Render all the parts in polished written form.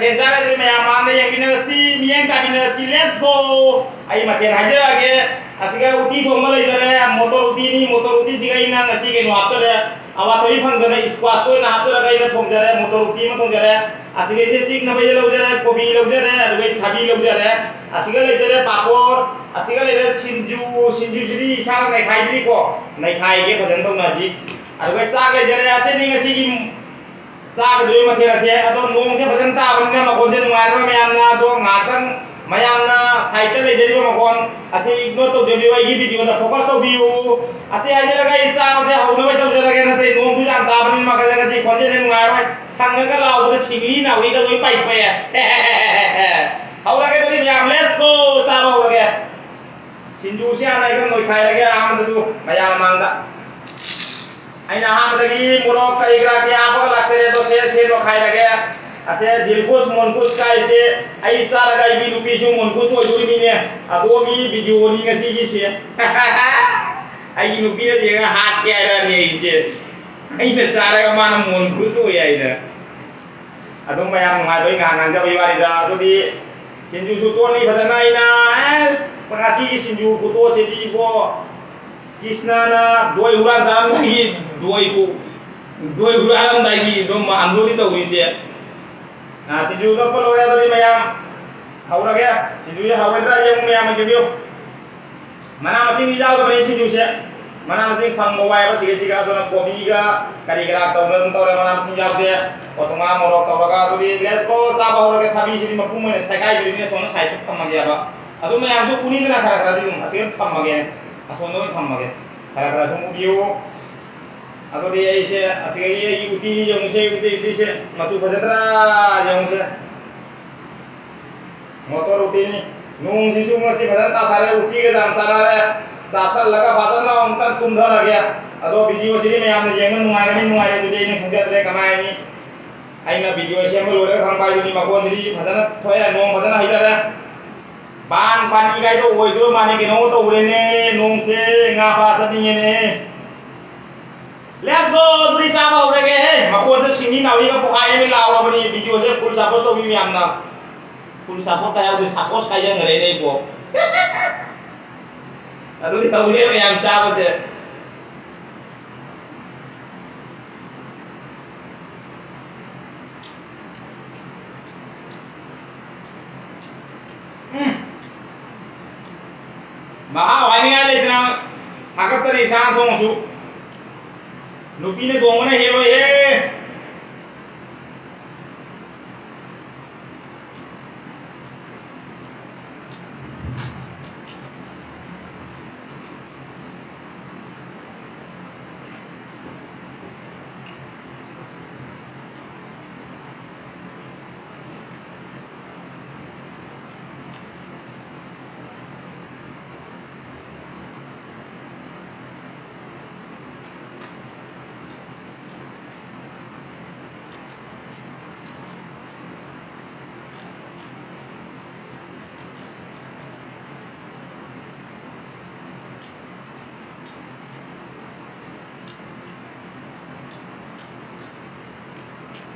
maten zara dari maya mangda yang binasi miyang ta binasi let's go ai maten haja lagi asiga uti thongma lai jare motor uti siga ina ngasi ke no haptare awa toi phangdana squash ko na haptare ga ina thongjare motor uti ma thongjare asiga je sik na baje laujare kobi laujare adugai thabi laujare asiga lai jare papor asiga lai jare sinju siri isang nai khai jiri ko nai khai ge bhajan dong na ji adugai chak lai jare ase ni ngasi gi chak doi ma thera se ado nong se bhajan ta ban na ma ko je ngai ro mayam na do ngatang mayam na site lai jari ma kon ase ignore to je biwa gi video da focus to view ase ai jara ga isa ma se hauna bai to jara ga na te nong bu jam ta ban ma ga ga ji kon je ngai ro sang ga law bu singli na wi ga loi pai pai ya haura ga to mayam let's go sa ba haura ga sinju se anai ga noi khai la ga am du mayam mang da aina ham dagi murok kai gra ki apa laksere to se no khai la ga ase dilkus monkus kai se ai sara ga bi lupi su monkus o duri mi ne ado mi video ni ngasi gi se ai gi lupi ne je ga hat ke ara ne se ai ne sara ga mana monkus o ya ida ado mayam ngai doi ngang ja bai bari da ado di sinju su to ni badana ina es pengasi gi sinju foto se di bo Krishna na doi uran jam lagi doi uran lagi do ma andori to wi se nah sinju to pelore tadi mayam haura ge sinju ya haura dra yang mayam ge bio mana masing di jauh to sinju se mana masing phang bo wai ba siga siga to na kobi ga kari gra to ren to mana masing jauh de otonga morok to ga to di let's go cha ba haura ge thabi sini mapu mene sakai juri ne sona sai to phang ge ba adu mayam su kuni na khara khara di dum asir phang ge asono phang ge khara khara su bio atau dia ise asigari uti yang uti se macu bajatra yang motor uti ni nung sisu ngasi bajan ta sare uti ke jam sare sasal laga bajan na ontan tumdha lagya ado video sini mayam ne jeng nungai today ni khunja tre kamai ni aina video se mo lore khang pai ni makon ni bajan thoya nong bajan haidara ban pani gai do oi do mane ke no to ure ne nong se nga pa sa ding ne let's go duri sama ure ge makon se sini nawi ga pokai me law ra bani video se full support to bi miam na full support kaya udah support kaya ngere ne po adu di ure me am sa se maha wani ale dina hakatari sa thong su nupi ne dong ne hero he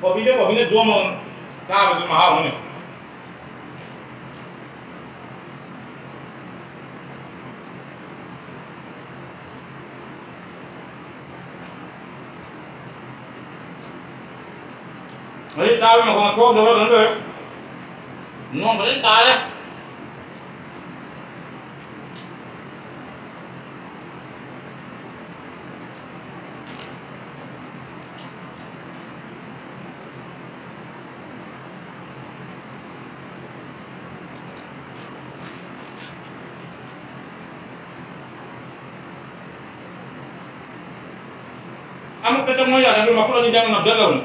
kopi ne dua mon ka ba ma ha ne ai ta ma ko ko do ran do no ba ta le Kamu ketemu ya dan rumah pulau di jangan nabdal lah.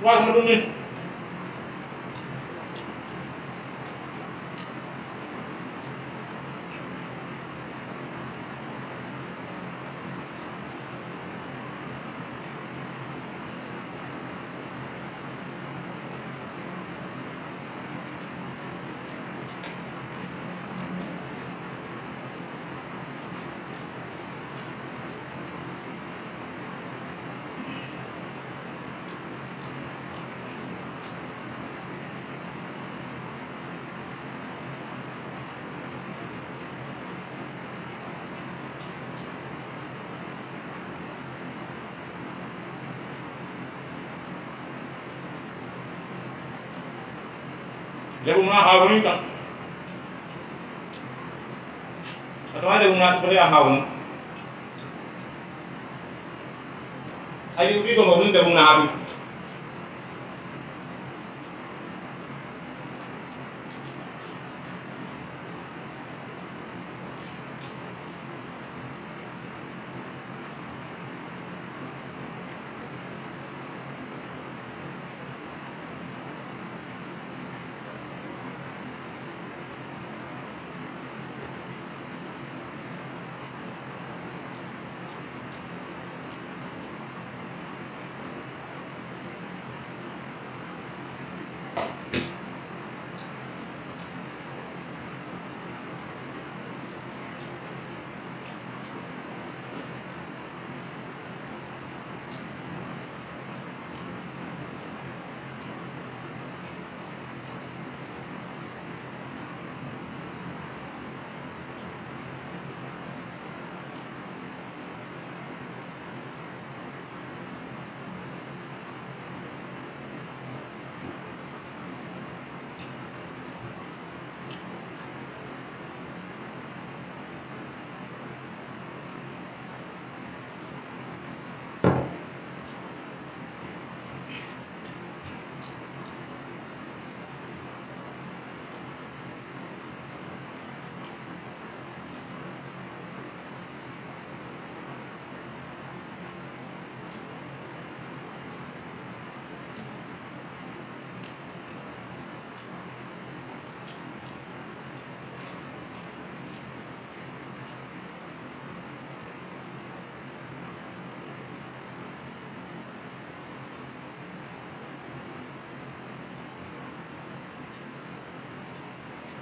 Wah, menurut ni. Lebung na hawon kan. Atau ada lebung na seperti hawon. Ayo uti to ngomong lebung na hawon.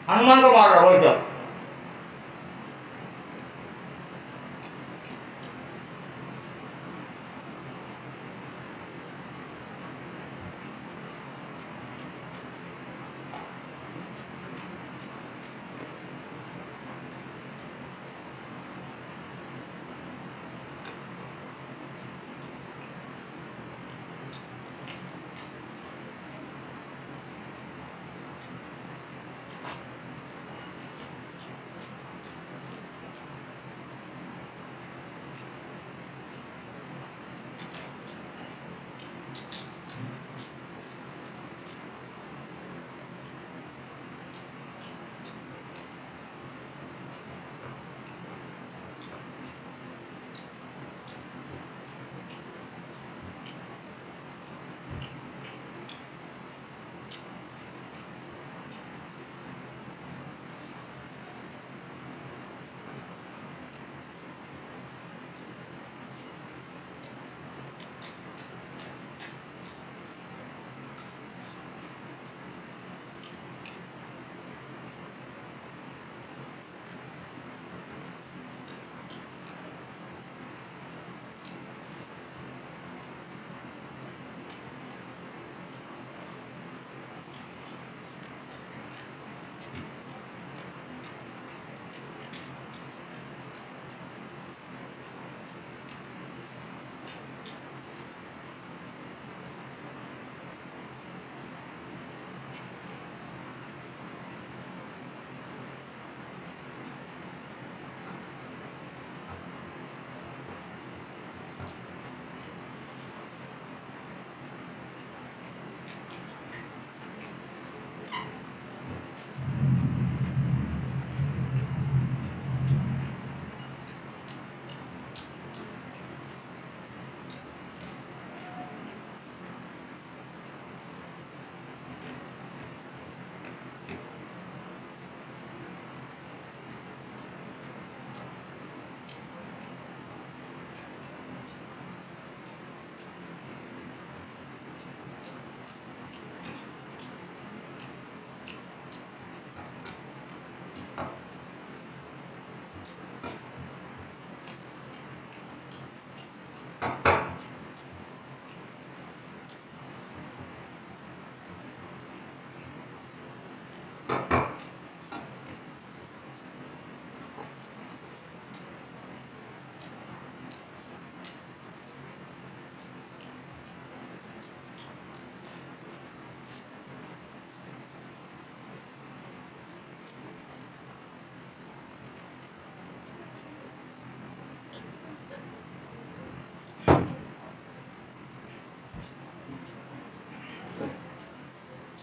Hanuman को मार रहा हो जब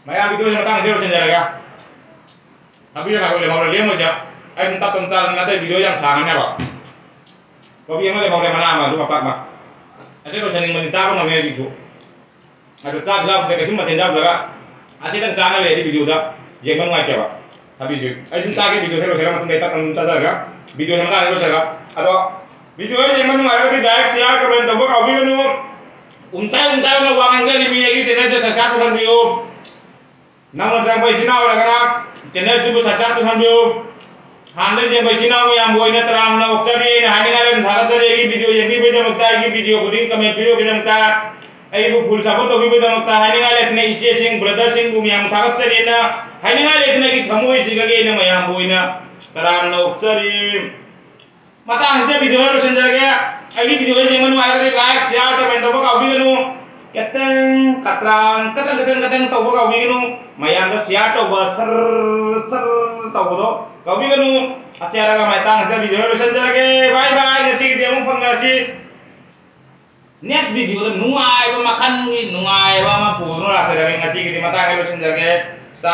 Maya video yang matang zero senjata ya. Tapi ya kalau mau lihat aja, ay minta pencar nanti video yang sangannya pak. Kau biar mau mana mah, lu apa mak? Asal lo sering menita apa namanya gitu. Ada cak jawab, mereka cuma tinjau juga. Asal kan channel ya di video dah, jangan ngaca pak. Habis itu, ay minta ke video saya macam kita pencar juga. Video yang mana saya ada video yang mana ada di direct share ke benda kau biar nu untai na wangan gari minyak itu nanti saya satu video. Namun sampai sini orang kena channel subuh satu video. Hande sampai sini yang buat ini teram na oktari ini hani ngaren thagat jadi video yang ini beda makta ini video kuding kami video beda makta. Ayo full support to beda makta hani ngaren ini ice sing brother sing bumi yang thagat jadi na hani ngaren ini kita thamoi sih kage ini yang buat ini teram na oktari. Mata aja video harus senjata ya. Ayo video yang mana ada di like share komen tobo kau bikin keteng tobo kau bikin mayang ke share tobo ser tobo to kau bikin asyara ka matang aja video harus senjata ke bye bye ngasih dia mau pengasih next video nungai makan nungai mah puno rasa daging ngasih kita mata harus senjata ke